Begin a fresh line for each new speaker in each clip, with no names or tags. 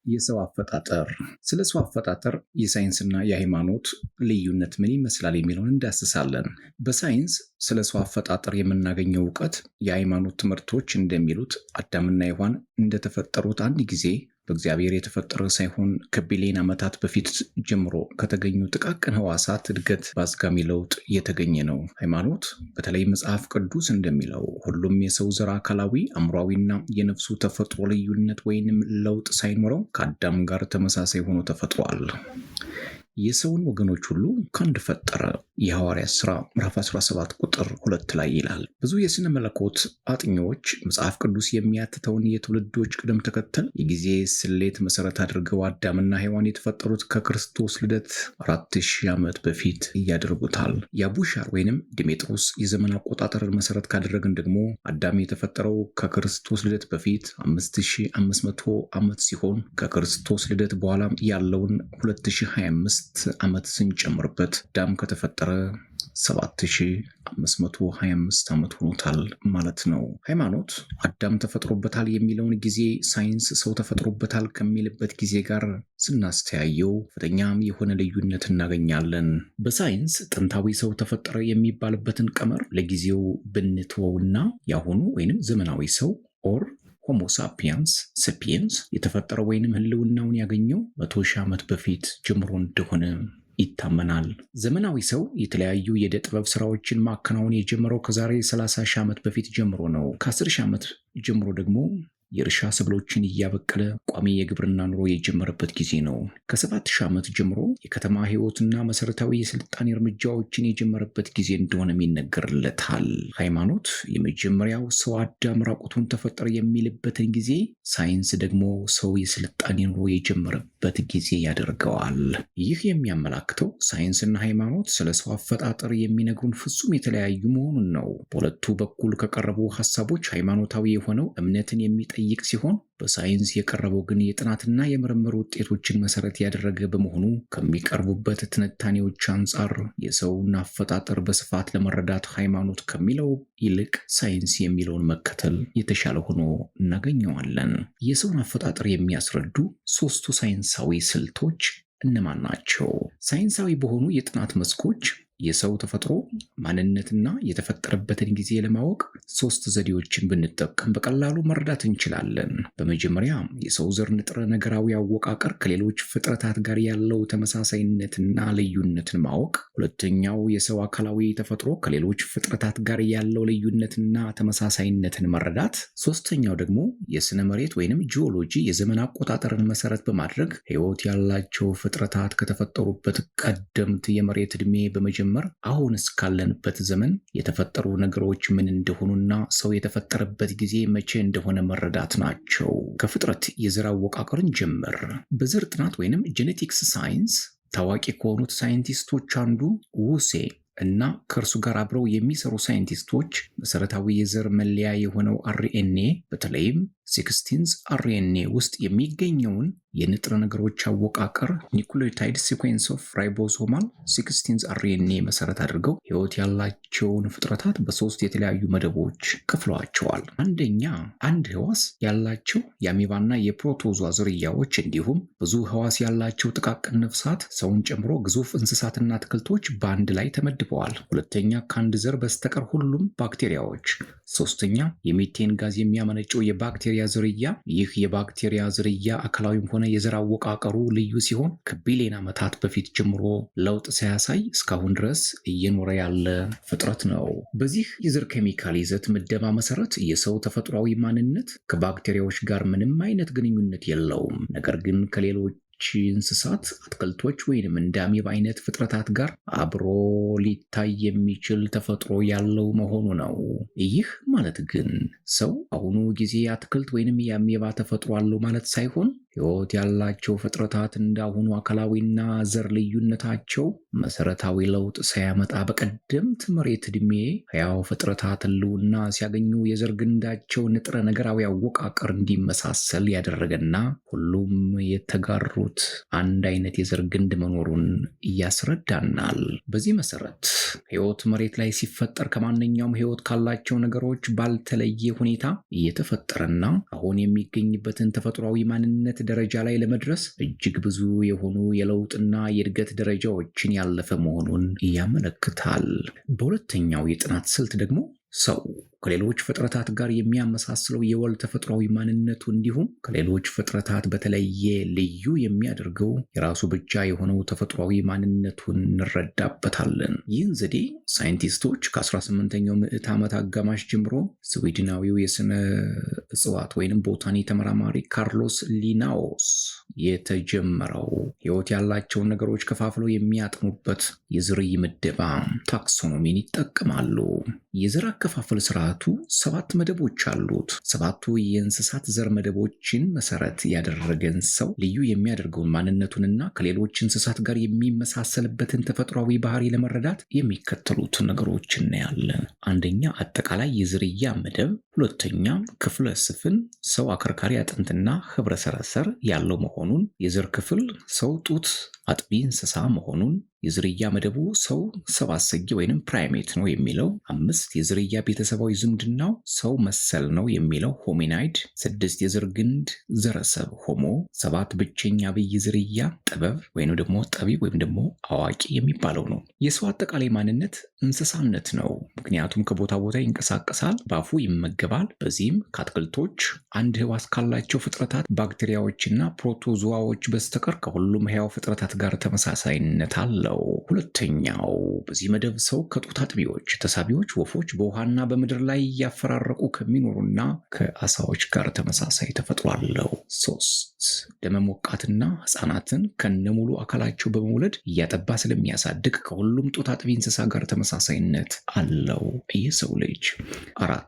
የሰው አፈጣጠር። ስለ ሰው አፈጣጠር የሳይንስና የሃይማኖት ልዩነት ምን ይመስላል የሚለውን እንዳስሳለን። በሳይንስ ስለ ሰው አፈጣጠር የምናገኘው እውቀት የሃይማኖት ትምህርቶች እንደሚሉት አዳምና ሔዋን እንደተፈጠሩት አንድ ጊዜ በእግዚአብሔር የተፈጠረ ሳይሆን ከቢሊዮን ዓመታት በፊት ጀምሮ ከተገኙ ጥቃቅን ሕዋሳት እድገት በአዝጋሚ ለውጥ የተገኘ ነው። ሃይማኖት በተለይ መጽሐፍ ቅዱስ እንደሚለው ሁሉም የሰው ዘር አካላዊ፣ አእምሯዊና የነፍሱ ተፈጥሮ ልዩነት ወይንም ለውጥ ሳይኖረው ከአዳም ጋር ተመሳሳይ ሆኖ ተፈጥሯል። የሰውን ወገኖች ሁሉ ከአንድ ፈጠረ። የሐዋርያት ሥራ ምዕራፍ 17 ቁጥር 2 ላይ ይላል። ብዙ የሥነ መለኮት አጥኚዎች መጽሐፍ ቅዱስ የሚያትተውን የትውልዶች ቅደም ተከተል የጊዜ ስሌት መሠረት አድርገው አዳምና ሔዋን የተፈጠሩት ከክርስቶስ ልደት 4000 ዓመት በፊት ያደርጉታል። የአቡሻር ወይንም ዲሜጥሮስ የዘመን አቆጣጠርን መሠረት ካደረግን ደግሞ አዳም የተፈጠረው ከክርስቶስ ልደት በፊት 5500 ዓመት ሲሆን ከክርስቶስ ልደት በኋላ ያለውን 2025 ዓመት ስንጨምርበት አዳም ከተፈጠረ 7525 ዓመት ሆኖታል ማለት ነው። ሃይማኖት አዳም ተፈጥሮበታል የሚለውን ጊዜ ሳይንስ ሰው ተፈጥሮበታል ከሚልበት ጊዜ ጋር ስናስተያየው ከፍተኛም የሆነ ልዩነት እናገኛለን። በሳይንስ ጥንታዊ ሰው ተፈጠረ የሚባልበትን ቀመር ለጊዜው ብንተወውና ያሁኑ ወይንም ዘመናዊ ሰው ኦር ሆሞ ሳፒየንስ ሰፒየንስ የተፈጠረው ወይንም ህልውናውን ያገኘው 100,000 ዓመት በፊት ጀምሮ እንደሆነ ይታመናል። ዘመናዊ ሰው የተለያዩ የዕደ ጥበብ ስራዎችን ማከናወን የጀመረው ከዛሬ 30,000 ዓመት በፊት ጀምሮ ነው። ከ10,000 ዓመት ጀምሮ ደግሞ የእርሻ ሰብሎችን እያበቀለ ቋሚ የግብርና ኑሮ የጀመረበት ጊዜ ነው። ከ7,000 ዓመት ጀምሮ የከተማ ህይወትና መሰረታዊ የስልጣኔ እርምጃዎችን የጀመረበት ጊዜ እንደሆነም ይነገርለታል። ሃይማኖት የመጀመሪያው ሰው አዳም ራቁቱን ተፈጠረ የሚልበትን ጊዜ፣ ሳይንስ ደግሞ ሰው የስልጣኔ ኑሮ የጀመረበት ጊዜ ያደርገዋል። ይህ የሚያመላክተው ሳይንስና ሃይማኖት ስለ ሰው አፈጣጠር የሚነግሩን ፍጹም የተለያዩ መሆኑን ነው። በሁለቱ በኩል ከቀረቡ ሀሳቦች ሃይማኖታዊ የሆነው እምነትን የሚጠይቅ ሲሆን በሳይንስ የቀረበው ግን የጥናትና የምርምር ውጤቶችን መሰረት ያደረገ በመሆኑ ከሚቀርቡበት ትንታኔዎች አንጻር የሰውን አፈጣጠር በስፋት ለመረዳት ሃይማኖት ከሚለው ይልቅ ሳይንስ የሚለውን መከተል የተሻለ ሆኖ እናገኘዋለን። የሰውን አፈጣጠር የሚያስረዱ ሶስቱ ሳይንሳዊ ስልቶች እነማን ናቸው? ሳይንሳዊ በሆኑ የጥናት መስኮች የሰው ተፈጥሮ ማንነትና የተፈጠረበትን ጊዜ ለማወቅ 3 ዘዴዎችን ብንጠቀም በቀላሉ መረዳት እንችላለን። በመጀመሪያ የሰው ዘር ንጥረ ነገራዊ አወቃቀር ከሌሎች ፍጥረታት ጋር ያለው ተመሳሳይነትና ልዩነትን ማወቅ። ሁለተኛው የሰው አካላዊ ተፈጥሮ ከሌሎች ፍጥረታት ጋር ያለው ልዩነትና ተመሳሳይነትን መረዳት። ሶስተኛው ደግሞ የስነ መሬት ወይንም ጂኦሎጂ የዘመን አቆጣጠርን መሰረት በማድረግ ሕይወት ያላቸው ፍጥረታት ከተፈጠሩበት ቀደምት የመሬት ዕድሜ በመጀመር አሁን እስካለንበት ዘመን የተፈጠሩ ነገሮች ምን እንደሆኑና ሰው የተፈጠረበት ጊዜ መቼ እንደሆነ መረዳት ናቸው። ከፍጥረት የዘር አወቃቀርን ጀምር። በዘር ጥናት ወይንም ጄኔቲክስ ሳይንስ ታዋቂ ከሆኑት ሳይንቲስቶች አንዱ ውሴ እና ከእርሱ ጋር አብረው የሚሰሩ ሳይንቲስቶች መሰረታዊ የዘር መለያ የሆነው አርኤንኤ በተለይም 16 አርኤንኤ ውስጥ የሚገኘውን የንጥረ ነገሮች አወቃቀር ኒውክሊዮታይድ ሲኩዌንስ ኦፍ ራይቦሶማል 16 አርኤንኤ መሰረት አድርገው ሕይወት ያላቸውን ፍጥረታት በ3 የተለያዩ መደቦች ከፍለዋቸዋል። አንደኛ፣ አንድ ሕዋስ ያላቸው የአሜባና የፕሮቶዟ ዝርያዎች እንዲሁም ብዙ ሕዋስ ያላቸው ጥቃቅን ነፍሳት ሰውን ጨምሮ ግዙፍ እንስሳትና አትክልቶች በአንድ ላይ ተመድበዋል። ሁለተኛ፣ ከአንድ ዘር በስተቀር ሁሉም ባክቴሪያዎች። ሶስተኛ፣ የሚቴን ጋዝ የሚያመነጨው የባክቴሪያ ዝርያ። ይህ የባክቴሪያ ዝርያ አካላዊም ሆነ የዘር አወቃቀሩ ልዩ ሲሆን ከቢሊዮን ዓመታት በፊት ጀምሮ ለውጥ ሳያሳይ እስካሁን ድረስ እየኖረ ያለ ፍጥረት ነው። በዚህ የዘር ኬሚካል ይዘት ምደባ መሰረት የሰው ተፈጥሯዊ ማንነት ከባክቴሪያዎች ጋር ምንም አይነት ግንኙነት የለውም። ነገር ግን ከሌሎች እንስሳት፣ አትክልቶች ወይንም እንደ አሜባ አይነት ፍጥረታት ጋር አብሮ ሊታይ የሚችል ተፈጥሮ ያለው መሆኑ ነው። ይህ ማለት ግን ሰው አሁኑ ጊዜ አትክልት ወይንም የአሜባ ተፈጥሮ አለው ማለት ሳይሆን ሕይወት ያላቸው ፍጥረታት እንዳሁኑ አካላዊና ዘር ልዩነታቸው መሰረታዊ ለውጥ ሳያመጣ በቀደምት መሬት ዕድሜ ሕያው ፍጥረታት ሕልውና ሲያገኙ የዘር ግንዳቸው ንጥረ ነገራዊ አወቃቀር እንዲመሳሰል ያደረገና ሁሉም የተጋሩት አንድ አይነት የዘር ግንድ መኖሩን ያስረዳናል። በዚህ መሰረት ሕይወት መሬት ላይ ሲፈጠር ከማንኛውም ሕይወት ካላቸው ነገሮች ባልተለየ ሁኔታ እየተፈጠረና አሁን የሚገኝበትን ተፈጥሯዊ ማንነት ደረጃ ላይ ለመድረስ እጅግ ብዙ የሆኑ የለውጥና የእድገት ደረጃዎችን ያለፈ መሆኑን ያመለክታል። በሁለተኛው የጥናት ስልት ደግሞ ሰው ከሌሎች ፍጥረታት ጋር የሚያመሳስለው የወል ተፈጥሯዊ ማንነቱ እንዲሁም ከሌሎች ፍጥረታት በተለየ ልዩ የሚያደርገው የራሱ ብቻ የሆነው ተፈጥሯዊ ማንነቱን እንረዳበታለን። ይህን ዘዴ ሳይንቲስቶች ከ18ኛው ምዕት ዓመት አጋማሽ ጀምሮ ስዊድናዊው የስነ እጽዋት ወይንም ቦታኒ ተመራማሪ ካርሎስ ሊናዎስ የተጀመረው ሕይወት ያላቸውን ነገሮች ከፋፍለው የሚያጥኑበት የዝርይ ምደባ ታክሶኖሚን ይጠቀማሉ። የዘር አከፋፈል ስርዓቱ 7 መደቦች አሉት። 7ቱ የእንስሳት ዘር መደቦችን መሰረት ያደረገን ሰው ልዩ የሚያደርገውን ማንነቱንና ከሌሎች እንስሳት ጋር የሚመሳሰልበትን ተፈጥሯዊ ባህሪ ለመረዳት የሚከተሉትን ነገሮች እናያለን። አንደኛ አጠቃላይ የዝርያ መደብ፣ ሁለተኛ ክፍለ ስፍን ሰው አከርካሪ አጥንትና ህብረ ሰረሰር ያለው መሆኑን፣ የዘር ክፍል ሰው ጡት አጥቢ እንስሳ መሆኑን፣ የዝርያ መደቡ ሰው ሰብአሰጌ ወይንም ፕራይሜት ነው የሚለው፣ 5 የዝርያ ቤተሰባዊ ዝምድናው ሰው መሰል ነው የሚለው ሆሚናይድ፣ 6 የዘር ግንድ ዘረሰብ ሆሞ፣ 7 ብቸኛ ብይ ዝርያ ጥበብ ወይንም ደግሞ ጠቢብ ወይም ደግሞ አዋቂ የሚባለው ነው። የሰው አጠቃላይ ማንነት እንስሳነት ነው። ምክንያቱም ከቦታ ቦታ ይንቀሳቀሳል፣ በአፉ ይመገባል። በዚህም ከአትክልቶች አንድ ህዋስ ካላቸው ፍጥረታት ባክቴሪያዎችና ፕሮቶዞዋዎች በስተቀር ከሁሉም ህያው ፍጥረታት ጋር ተመሳሳይነት አለው። ሁለተኛው በዚህ መደብ ሰው ከጡት አጥቢዎች፣ ተሳቢዎች፣ ወፎች በውሃና በምድር ላይ እያፈራረቁ ከሚኖሩና ከአሳዎች ጋር ተመሳሳይ ተፈጥሮ አለው። 3 ደመ ሞቃትና ህፃናትን ከነሙሉ አካላቸው በመውለድ እያጠባ ስለሚያሳድግ ከሁሉም ጡት አጥቢ እንስሳ ጋር ተመሳሳይነት አለው የሰው ልጅ። 4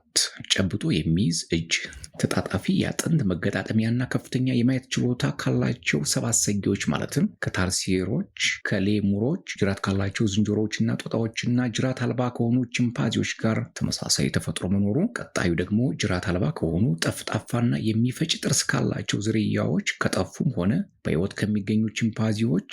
ጨብጦ የሚይዝ እጅ፣ ተጣጣፊ የአጥንት መገጣጠሚያና ከፍተኛ የማየት ችሎታ ካላቸው ሰብአሰጌዎች ማለትም ከታርሲሮች፣ ከሌሙሮች፣ ጅራት ካላቸው ዝንጀሮዎችና ጦጣዎችና ጅራት አልባ ከሆኑ ቺምፓንዚዎች ጋር ተመሳሳይ ተፈጥሮ መኖሩ። ቀጣዩ ደግሞ ጅራት አልባ ከሆኑ ጠፍጣፋና የሚፈጭ ጥርስ ካላቸው ዝርያዎች ከጠፉም ሆነ በሕይወት ከሚገኙ ቺምፓንዚዎች፣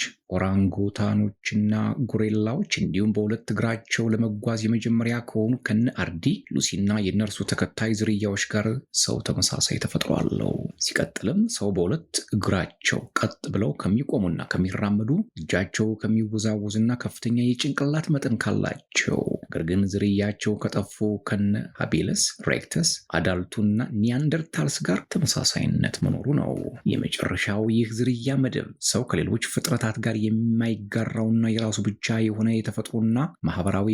ኦራንጉታኖችና ጉሬላዎች እንዲሁም በሁለት እግራቸው ለመጓዝ የመጀመሪያ ከሆኑ ከነ አርዲ፣ ሉሲና የነርሱ ተከታይ ዝርያዎች ጋር ሰው ተመሳሳይ ተፈጥሮ አለው። ሲቀጥልም ሰው በሁለት እግራቸው ቀጥ ብለው ከሚቆሙና ከሚራመዱ፣ እጃቸው ከሚወዛወዝና ከፍተኛ የጭንቅላት መጠን ካላቸው ነገር ግን ዝርያቸው ከጠፉ ከነ ሃቢለስ፣ ሬክተስ፣ አዳልቱና ኒያንደርታልስ ጋር ተመሳሳይነት መኖሩ ነው። የመጨረሻው ይህ ዝርያ መደብ ሰው ከሌሎች ፍጥረታት ጋር የማይጋራውና የራሱ ብቻ የሆነ የተፈጥሮና ማህበራዊ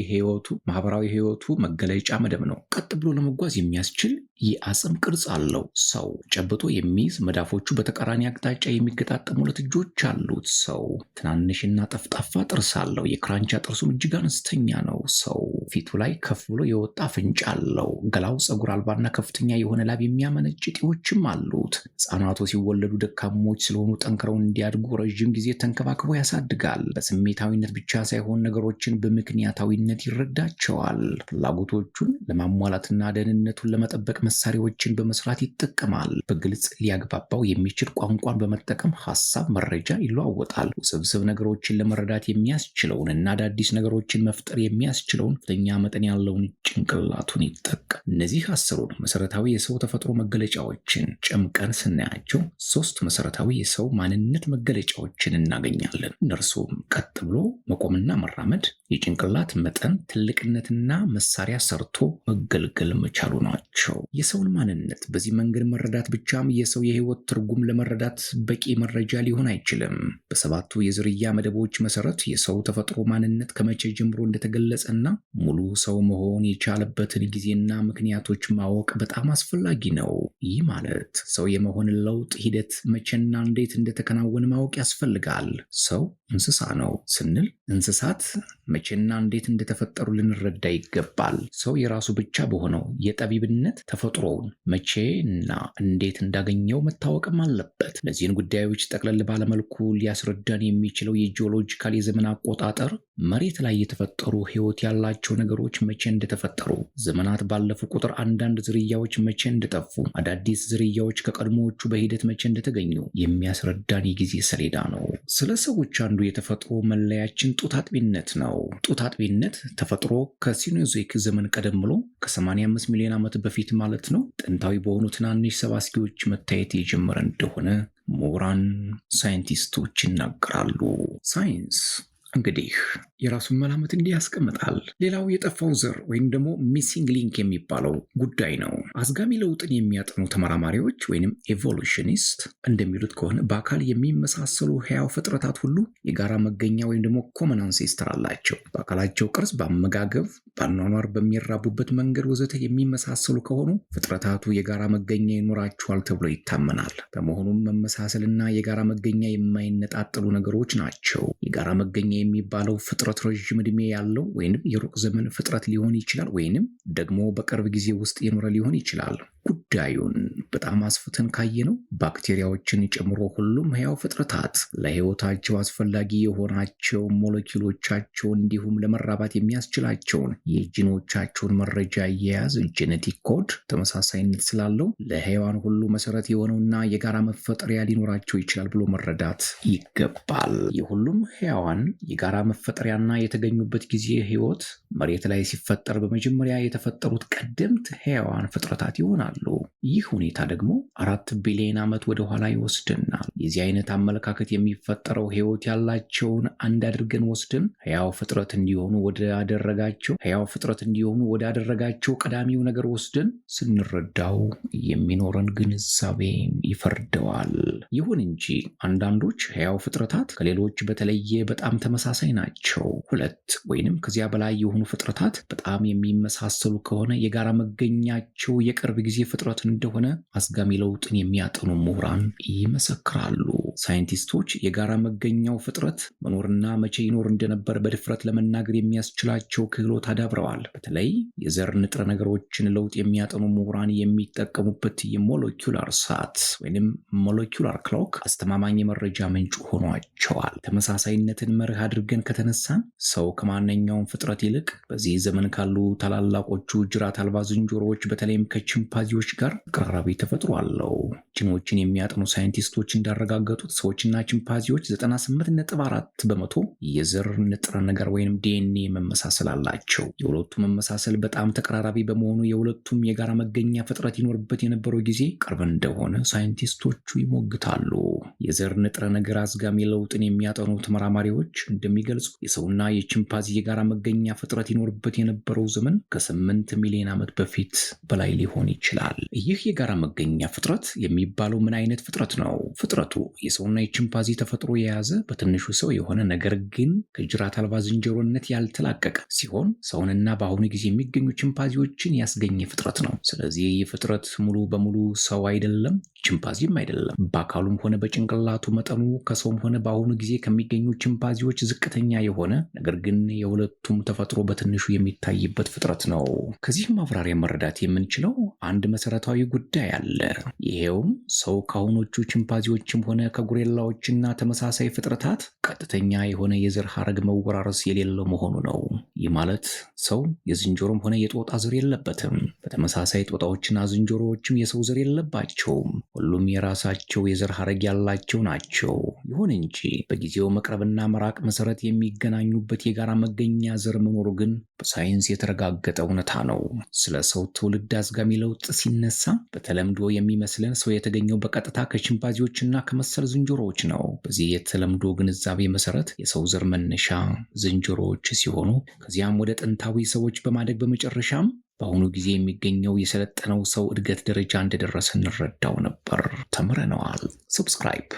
ህይወቱ መገለጫ መደብ ነው። ቀጥ ብሎ ለመጓዝ የሚያስችል የአጽም ቅርጽ አለው። ሰው ጨብጦ የሚይዝ መዳፎቹ በተቃራኒ አቅጣጫ የሚገጣጠሙለት እጆች አሉት። ሰው ትናንሽና ጠፍጣፋ ጥርስ አለው። የክራንቻ ጥርሱም እጅግ አነስተኛ ነው። ሰው ፊቱ ላይ ከፍ ብሎ የወጣ አፍንጫ አለው። ገላው ፀጉር አልባና ከፍተኛ የሆነ ላብ የሚያመነጭ እጢዎችም አሉት። ህጻናቱ ሲወለዱ ደካሞች ስለሆኑ ጠንክረው እንዲያድጉ ረዥም ጊዜ ተንከባክቦ ያሳድጋል። በስሜታዊነት ብቻ ሳይሆን ነገሮችን በምክንያታዊነት ይረዳቸዋል። ፍላጎቶቹን ለማሟላትና ደህንነቱን ለመጠበቅ መሳሪያዎችን በመስራት ይጠቀማል። በግልጽ ሊያግባባው የሚችል ቋንቋን በመጠቀም ሀሳብ፣ መረጃ ይለዋወጣል። ውስብስብ ነገሮችን ለመረዳት የሚያስችለውን እና አዳዲስ ነገሮችን መፍጠር የሚያስችለውን ከፍተኛ መጠን ያለውን ጭንቅላቱን ይጠቀም። እነዚህ 10 መሰረታዊ የሰው ተፈጥሮ መገለጫዎችን ጨምቀን ስናያቸው 3 መሰረታዊ የሰው ማንነት መገለጫዎችን እናገኛለን። እነርሱም ቀጥ ብሎ መቆምና መራመድ፣ የጭንቅላት መጠን ትልቅነትና መሳሪያ ሰርቶ መገልገል መቻሉ ናቸው። የሰውን ማንነት በዚህ መንገድ መረዳት ብቻም የሰው የህይወት ትርጉም ለመረዳት በቂ መረጃ ሊሆን አይችልም። በ7ቱ የዝርያ መደቦች መሰረት የሰው ተፈጥሮ ማንነት ከመቼ ጀምሮ እንደተገለጸና ሙሉ ሰው መሆን የቻለበትን ጊዜና ምክንያቶች ማወቅ በጣም አስፈላጊ ነው። ይህ ማለት ሰው የመሆን ለውጥ ሂደት መቼና እንዴት እንደተከናወነ ማወቅ ያስፈልጋል። ሰው ሰው እንስሳ ነው ስንል እንስሳት መቼና እንዴት እንደተፈጠሩ ልንረዳ ይገባል። ሰው የራሱ ብቻ በሆነው የጠቢብነት ተፈጥሮውን መቼና እንዴት እንዳገኘው መታወቅም አለበት። እነዚህን ጉዳዮች ጠቅለል ባለመልኩ ሊያስረዳን የሚችለው የጂኦሎጂካል የዘመን አቆጣጠር መሬት ላይ የተፈጠሩ ሕይወት ያላቸው ነገሮች መቼ እንደተፈጠሩ፣ ዘመናት ባለፉ ቁጥር አንዳንድ ዝርያዎች መቼ እንደጠፉ፣ አዳዲስ ዝርያዎች ከቀድሞዎቹ በሂደት መቼ እንደተገኙ የሚያስረዳን የጊዜ ሰሌዳ ነው። ስለ ሰዎች አንዱ የተፈጥሮ መለያችን ጡት አጥቢነት ነው። ጡት አጥቢነት ተፈጥሮ ከሲኖዞይክ ዘመን ቀደም ብሎ ከ85 ሚሊዮን ዓመት በፊት ማለት ነው ጥንታዊ በሆኑ ትናንሽ ሰባስኪዎች መታየት የጀመረ እንደሆነ ምሁራን ሳይንቲስቶች ይናገራሉ። ሳይንስ እንግዲህ የራሱን መላምት እንዲህ ያስቀምጣል። ሌላው የጠፋው ዘር ወይም ደግሞ ሚሲንግ ሊንክ የሚባለው ጉዳይ ነው። አዝጋሚ ለውጥን የሚያጠኑ ተመራማሪዎች ወይም ኤቮሉሽኒስት እንደሚሉት ከሆነ በአካል የሚመሳሰሉ ሕያው ፍጥረታት ሁሉ የጋራ መገኛ ወይም ደግሞ ኮመን አንሴስተር አላቸው። በአካላቸው ቅርጽ፣ በአመጋገብ፣ በአኗኗር፣ በሚራቡበት መንገድ ወዘተ የሚመሳሰሉ ከሆኑ ፍጥረታቱ የጋራ መገኛ ይኖራቸዋል ተብሎ ይታመናል። በመሆኑም መመሳሰልና የጋራ መገኛ የማይነጣጠሉ ነገሮች ናቸው። የጋራ መገኛ የሚባለው ፍጥረት ረዥም ዕድሜ ያለው ወይንም የሩቅ ዘመን ፍጥረት ሊሆን ይችላል፣ ወይንም ደግሞ በቅርብ ጊዜ ውስጥ የኖረ ሊሆን ይችላል። ጉዳዩን በጣም አስፍተን ካየነው ባክቴሪያዎችን ጨምሮ ሁሉም ሕያው ፍጥረታት ለሕይወታቸው አስፈላጊ የሆናቸው ሞለኪውሎቻቸው እንዲሁም ለመራባት የሚያስችላቸውን የጂኖቻቸውን መረጃ የያዝ ጄኔቲክ ኮድ ተመሳሳይነት ስላለው ለሕያዋን ሁሉ መሰረት የሆነውና የጋራ መፈጠሪያ ሊኖራቸው ይችላል ብሎ መረዳት ይገባል። የሁሉም ሕያዋን የጋራ መፈጠሪያና የተገኙበት ጊዜ ሕይወት መሬት ላይ ሲፈጠር በመጀመሪያ የተፈጠሩት ቀደምት ሕያዋን ፍጥረታት ይሆናሉ። ይህ ሁኔታ ደግሞ 4 ቢሊዮን ዓመት ወደ ኋላ ይወስድናል። የዚህ አይነት አመለካከት የሚፈጠረው ሕይወት ያላቸውን አንድ አድርገን ወስደን ሕያው ፍጥረት እንዲሆኑ ወዳደረጋቸው ቀዳሚው ነገር ወስደን ስንረዳው የሚኖረን ግንዛቤ ይፈርደዋል። ይሁን እንጂ አንዳንዶች ሕያው ፍጥረታት ከሌሎች በተለየ በጣም ተመሳሳይ ናቸው። 2 ወይንም ከዚያ በላይ የሆኑ ፍጥረታት በጣም የሚመሳሰሉ ከሆነ የጋራ መገኛቸው የቅርብ ጊዜ ፍጥረት እንደሆነ አዝጋሚ ለውጥን የሚያጠኑ ምሁራን ይመሰክራሉ። ሳይንቲስቶች የጋራ መገኛው ፍጥረት መኖርና መቼ ይኖር እንደነበር በድፍረት ለመናገር የሚያስችላቸው ክህሎት አዳብረዋል። በተለይ የዘር ንጥረ ነገሮችን ለውጥ የሚያጠኑ ምሁራን የሚጠቀሙበት የሞለኪውላር ሰዓት ወይም ሞለኪውላር ክሎክ አስተማማኝ የመረጃ ምንጭ ሆኗቸዋል። ተመሳሳይነትን መርህ አድርገን ከተነሳን ሰው ከማንኛውም ፍጥረት ይልቅ በዚህ ዘመን ካሉ ታላላቆቹ ጅራት አልባ ዝንጀሮዎች በተለይም ከቺምፓንዚዎች ጋር ተቀራራቢ ተፈጥሮ አለው። ጂኖችን የሚያጠኑ ሳይንቲስቶች እንዳረጋገጡት ሰዎችና ቺምፓንዚዎች 98.4 በመቶ የዘር ንጥረ ነገር ወይም ዲኤንኤ መመሳሰል አላቸው። የሁለቱ መመሳሰል በጣም ተቀራራቢ በመሆኑ የሁለቱም የጋራ መገኛ ፍጥረት ይኖርበት የነበረው ጊዜ ቅርብ እንደሆነ ሳይንቲስቶቹ ይሞግታሉ። የዘር ንጥረ ነገር አዝጋሚ ለውጥን የሚያጠኑ ተመራማሪዎች እንደሚገልጹ የሰውና የቺምፓንዚ የጋራ መገኛ ፍጥረት ይኖርበት የነበረው ዘመን ከ8 ሚሊዮን ዓመት በፊት በላይ ሊሆን ይችላል። ይህ የጋራ መገኛ ፍጥረት የሚባለው ምን አይነት ፍጥረት ነው? ፍጥረቱ የሰውና የቺምፓንዚ ተፈጥሮ የያዘ በትንሹ ሰው የሆነ ነገር ግን ከጅራት አልባ ዝንጀሮነት ያልተላቀቀ ሲሆን ሰውንና በአሁኑ ጊዜ የሚገኙ ቺምፓንዚዎችን ያስገኘ ፍጥረት ነው። ስለዚህ ይህ ፍጥረት ሙሉ በሙሉ ሰው አይደለም፣ ቺምፓንዚም አይደለም። በአካሉም ሆነ በጭንቅላቱ መጠኑ ከሰውም ሆነ በአሁኑ ጊዜ ከሚገኙ ቺምፓንዚዎች ዝቅተኛ የሆነ ነገር ግን የሁለቱም ተፈጥሮ በትንሹ የሚታይበት ፍጥረት ነው። ከዚህ ማብራሪያ መረዳት የምንችለው አንድ መሰረታዊ ጉዳይ አለ። ይሄውም ሰው ከአሁኖቹ ቺምፓንዚዎችም ሆነ ከጉሬላዎችና ተመሳሳይ ፍጥረታት ቀጥተኛ የሆነ የዘር ሐረግ መወራረስ የሌለው መሆኑ ነው። ይህ ማለት ሰው የዝንጀሮም ሆነ የጦጣ ዘር የለበትም። በተመሳሳይ ጦጣዎችና ዝንጀሮዎችም የሰው ዘር የለባቸውም። ሁሉም የራሳቸው የዘር ሐረግ ያላቸው ናቸው። ይሁን እንጂ በጊዜው መቅረብና መራቅ መሰረት የሚገናኙበት የጋራ መገኛ ዘር መኖሩ ግን በሳይንስ የተረጋገጠ እውነታ ነው። ስለ ሰው ትውልድ አዝጋሚ ለውጥ ሲነሳ በተለምዶ የሚመስለን ሰው የተገኘው በቀጥታ ከቺምፓንዚዎችና ከመሰል ዝንጀሮዎች ነው። በዚህ የተለምዶ ግንዛቤ መሰረት የሰው ዘር መነሻ ዝንጀሮዎች ሲሆኑ ከዚያም ወደ ጥንታዊ ሰዎች በማደግ በመጨረሻም በአሁኑ ጊዜ የሚገኘው የሰለጠነው ሰው እድገት ደረጃ እንደደረሰ እንረዳው ነበር። ተምረነዋል። ሰብስክራይብ፣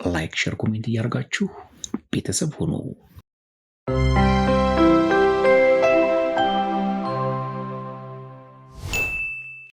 ላይክ፣ ሼር፣ ኮሜንት እያደረጋችሁ ቤተሰብ ሁኑ።